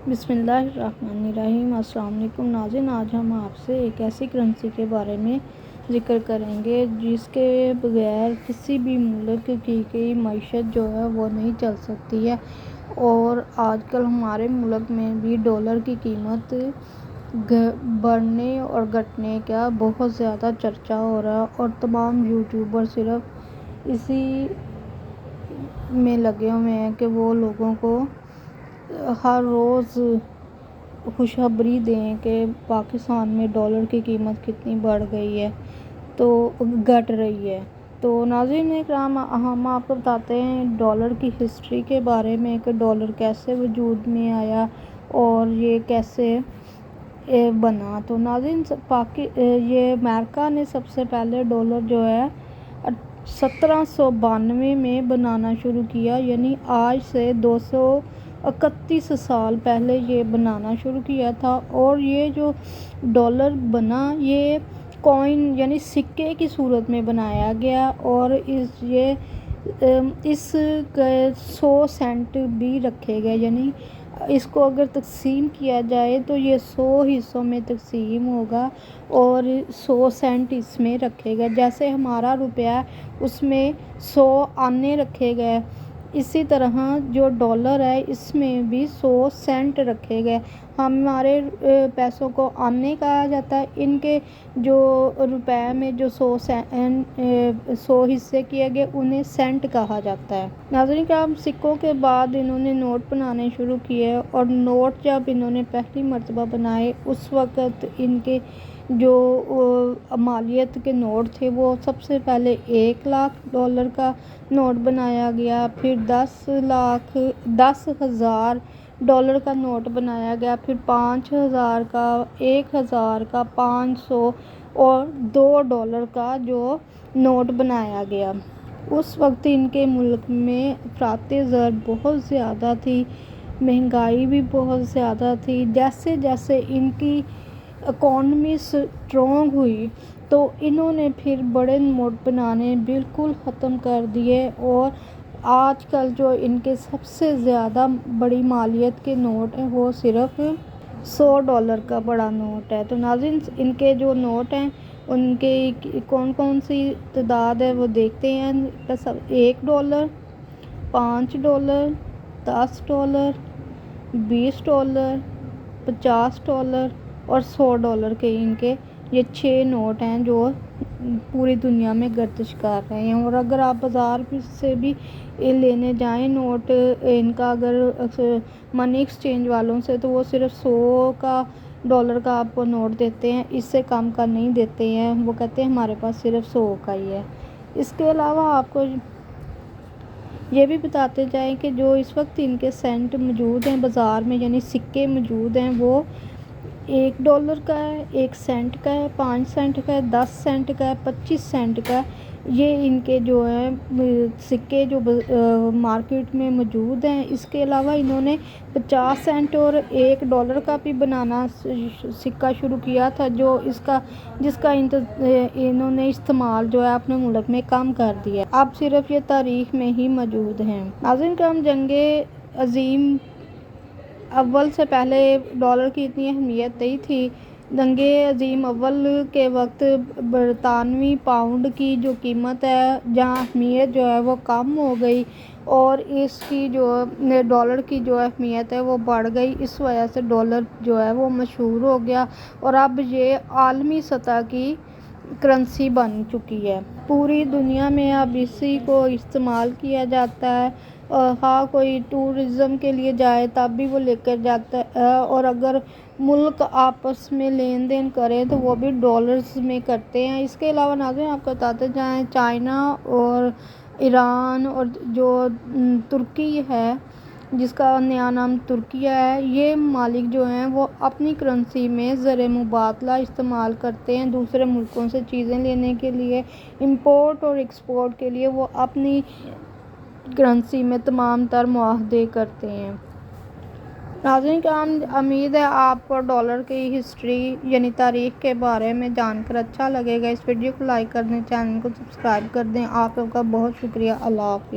بسم اللہ الرحمن الرحیم۔ السلام علیکم ناظرین، آج ہم آپ سے ایک ایسی کرنسی کے بارے میں ذکر کریں گے جس کے بغیر کسی بھی ملک کی معیشت جو ہے وہ نہیں چل سکتی ہے، اور آج کل ہمارے ملک میں بھی ڈالر کی قیمت بڑھنے اور گھٹنے کا بہت زیادہ چرچا ہو رہا ہے، اور تمام یوٹیوبر صرف اسی میں لگے ہوئے ہیں کہ وہ لوگوں کو ہر روز خوشخبری دیں کہ پاکستان میں ڈالر کی قیمت کتنی بڑھ گئی ہے تو گھٹ رہی ہے۔ تو ناظرین اکرام، ہم آپ کو بتاتے ہیں ڈالر کی ہسٹری کے بارے میں کہ ڈالر کیسے وجود میں آیا اور یہ کیسے بنا۔ تو ناظرین یہ امریکہ نے سب سے پہلے ڈالر جو ہے 1792 میں بنانا شروع کیا، یعنی آج سے 231 سال پہلے یہ بنانا شروع کیا تھا، اور یہ جو ڈالر بنا یہ کوئن یعنی سکے کی صورت میں بنایا گیا، اور اس کے 100 سینٹ بھی رکھے گئے، یعنی اس کو اگر تقسیم کیا جائے تو یہ 100 حصوں میں تقسیم ہوگا اور 100 سینٹ اس میں رکھے گئے۔ جیسے ہمارا روپیہ اس میں 100 آنے رکھے گئے، اسی طرح جو ڈالر ہے اس میں بھی 100 سینٹ رکھے گئے۔ ہمارے پیسوں کو آنے کہا جاتا ہے، ان کے جو روپے میں جو 100 حصے کیے گئے انہیں سینٹ کہا جاتا ہے۔ ناظرین کرام، سکوں کے بعد انہوں نے نوٹ بنانے شروع کیے، اور نوٹ جب انہوں نے پہلی مرتبہ بنائے اس وقت ان کے جو مالیت کے نوٹ تھے وہ سب سے پہلے 1,00,000 کا نوٹ بنایا گیا، پھر 10,000 ڈالر کا نوٹ بنایا گیا، پھر 5,000 کا، 1,000 کا، 500 اور $2 کا جو نوٹ بنایا گیا۔ اس وقت ان کے ملک میں افراط زر بہت زیادہ تھی، مہنگائی بھی بہت زیادہ تھی۔ جیسے جیسے ان کی اکانومی اسٹرانگ ہوئی تو انہوں نے پھر بڑے نوٹ بنانے بالکل ختم کر دیے، اور آج کل جو ان کے سب سے زیادہ بڑی مالیت کے نوٹ ہیں وہ صرف $100 کا بڑا نوٹ ہے۔ تو ناظرین ان کے جو نوٹ ہیں ان کے کون کون سی تعداد ہے وہ دیکھتے ہیں۔ $1، $5، $10، $20، $50 اور $100 کے ان کے یہ 6 نوٹ ہیں جو پوری دنیا میں گردش کر رہے ہیں، اور اگر آپ بازار سے بھی لینے جائیں نوٹ ان کا، اگر منی ایکسچینج والوں سے، تو وہ صرف $100 کا آپ کو نوٹ دیتے ہیں، اس سے کم کا نہیں دیتے ہیں، وہ کہتے ہیں ہمارے پاس صرف 100 کا ہی ہے۔ اس کے علاوہ آپ کو یہ بھی بتاتے جائیں کہ جو اس وقت ان کے سینٹ موجود ہیں بازار میں، یعنی سکے موجود ہیں، وہ $1 کا ہے، 1 سینٹ کا ہے، 5 سینٹ کا ہے، 10 سینٹ کا ہے، 25 سینٹ کا ہے۔ یہ ان کے جو ہیں سکے جو مارکیٹ میں موجود ہیں۔ اس کے علاوہ انہوں نے 50 سینٹ اور $1 کا بھی بنانا سکہ شروع کیا تھا، جس کا انہوں نے استعمال جو ہے اپنے ملک میں کم کر دیا، اب صرف یہ تاریخ میں ہی موجود ہیں۔ ناظرین کرام، جنگ عظیم اول سے پہلے ڈالر کی اتنی اہمیت نہیں تھی۔ جنگ عظیم اول کے وقت برطانوی پاؤنڈ کی جو قیمت ہے، جہاں اہمیت جو ہے وہ کم ہو گئی، اور اس کی جو ڈالر کی جو اہمیت ہے وہ بڑھ گئی، اس وجہ سے ڈالر جو ہے وہ مشہور ہو گیا، اور اب یہ عالمی سطح کی کرنسی بن چکی ہے۔ پوری دنیا میں اب اسی کو استعمال کیا جاتا ہے، ہاں کوئی ٹورزم کے لیے جائے تب بھی وہ لے کر جاتا ہے، اور اگر ملک آپس میں لین دین کریں تو وہ بھی ڈالرز میں کرتے ہیں۔ اس کے علاوہ ناظرین آپ کو بتاتے جائیں، چائنا اور ایران اور جو ترکی ہے جس کا نیا نام ترکیہ ہے، یہ ممالک جو ہیں وہ اپنی کرنسی میں زر مبادلہ استعمال کرتے ہیں۔ دوسرے ملکوں سے چیزیں لینے کے لیے، امپورٹ اور ایکسپورٹ کے لیے وہ اپنی کرنسی میں تمام تر معاہدے کرتے ہیں۔ ناظرین کرام، امید ہے آپ کو ڈالر کی ہسٹری یعنی تاریخ کے بارے میں جان کر اچھا لگے گا۔ اس ویڈیو کو لائک کر دیں، چینل کو سبسکرائب کر دیں۔ آپ لوگوں کا بہت شکریہ۔ اللہ حافظ۔